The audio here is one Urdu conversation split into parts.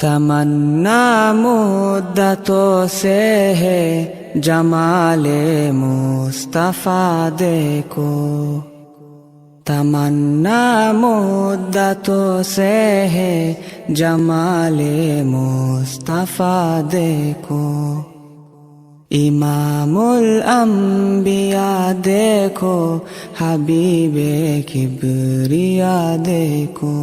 تمنا مدتوں سے ہے جمال مصطفیٰ دیکھو، تمنا مدتوں سے ہے جمال مصطفیٰ دیکھو، امام الانبیاء دیکھو، حبیب کبریا دیکھو،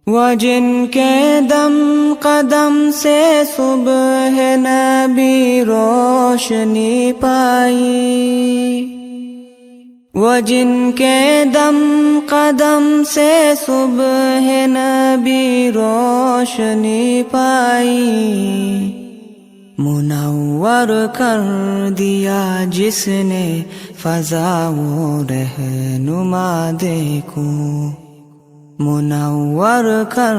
وہ جن کے دم قدم سے صبح نبی روشنی پائی، وہ جن کے دم قدم سے صبح نبی روشنی پائی، منور کر دیا جس نے فضا و رہنما دیکھو، منور کر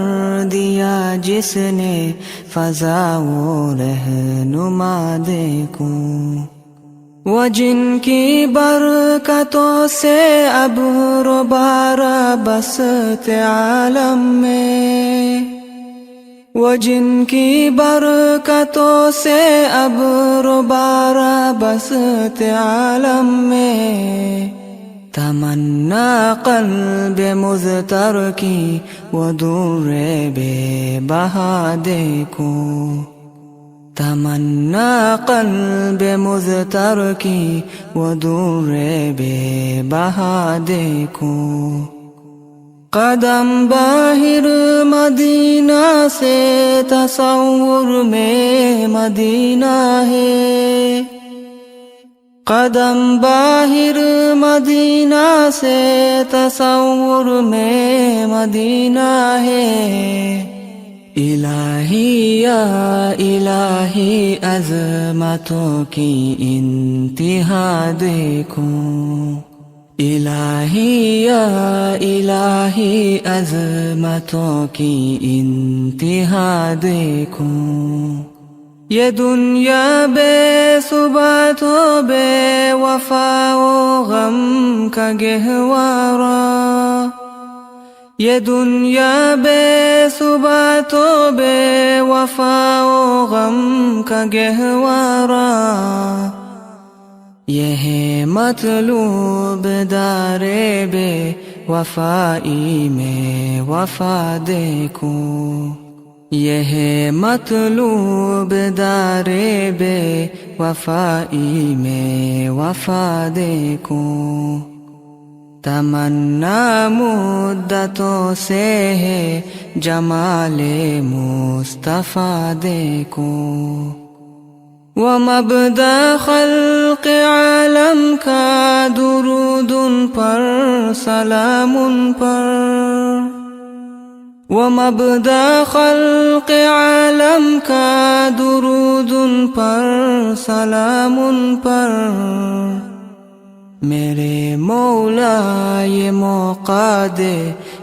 دیا جس نے فضا و رہنما دیکھو، وہ جن کی برکتوں سے ابر و بارہ بسط عالم میں، وہ جن کی برکتوں سے ابر و بارہ بسط عالم میں، تمنا قلب مضطر کی وہ در بے بہا دیکھو، تمنا قلب مضطر کی وہ در بے بہا دیکھو، قدم باہر مدینہ سے تصور میں مدینہ ہے، قدم باہر مدینہ سے تصور میں مدینہ ہے، الہی یا الہی عظمتوں کی انتہا دیکھو، الہی یا الہی عظمتوں کی انتہا دیکھو، یہ دنیا بے ثبات و بے وفا و غم کا گہوارہ، یہ دنیا بے ثبات و بے وفا و غم کا گہوارہ، یہ ہے مطلوب دار بے وفائی میں وفا دیکھو، یہ ہے مطلوب دار بے وفائی میں وفا دیکھو، تمنا مدتوں سے ہے جمال مصطفیٰ دیکھو، وہ مبدأ خلق عالم کا درود ان پر سلام ان پر، وہ مبدأ خلق عالم کا درود ان پر سلام ان پر، میرے مولا یہ موقع دے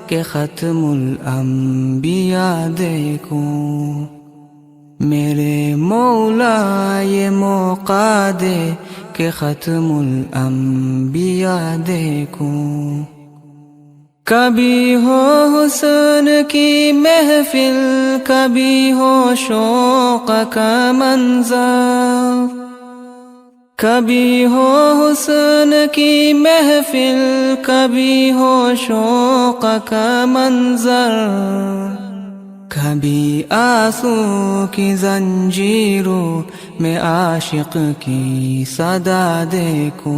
کہ ختم الانبیاء دیکھو، میرے مولا یہ موقع دے کہ ختم الانبیاء دیکھو، کبھی ہو حسن کی محفل، کبھی ہو شوق کا منظر، کبھی ہو حسن کی محفل، کبھی ہو شوق کا منظر، کبھی آنسو کی زنجیروں میں عاشق کی صدا دیکھو،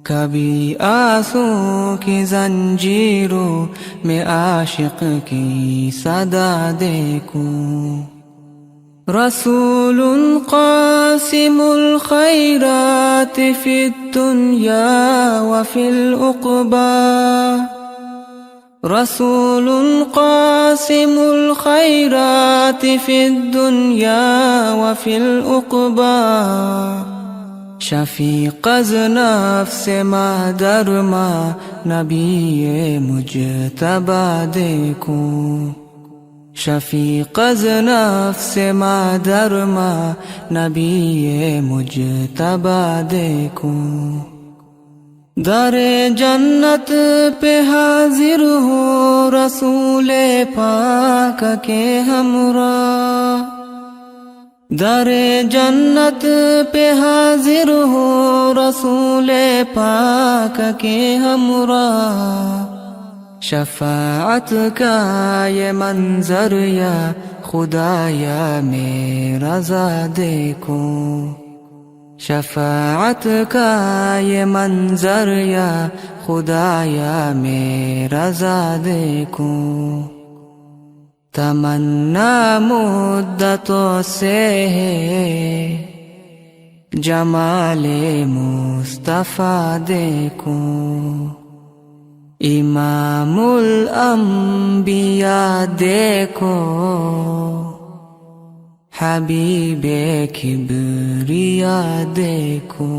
کبھی آنسو کی زنجیروں میں عاشق کی صدا دیکھو، رسول قاسم الخیرات فی الدنیا وفی العقبی، رسول قاسم الخیرات فی الدنیا وفی العقبی، شفیق از نفس ماں در ماں نبی مجتبیٰ دیکھو، شفیق از نفس ماں در ماں نبی مجتبیٰ دیکھو، در جنت پہ حاضر ہو رسول پاک کے ہمراہ، در جنت پہ حاضر ہو رسول پاک کے ہمراہ، شفاعت کا یہ منظر یا خدایا میرا رضا دیکھو، شفاعت کا یہ منظر یا خدایا میرا رضا دیکھو، تمنا مدتوں سے ہے جمال مصطفیٰ دیکھو، امام الانبیاء دیکھو، حبیب کبریا دیکھو۔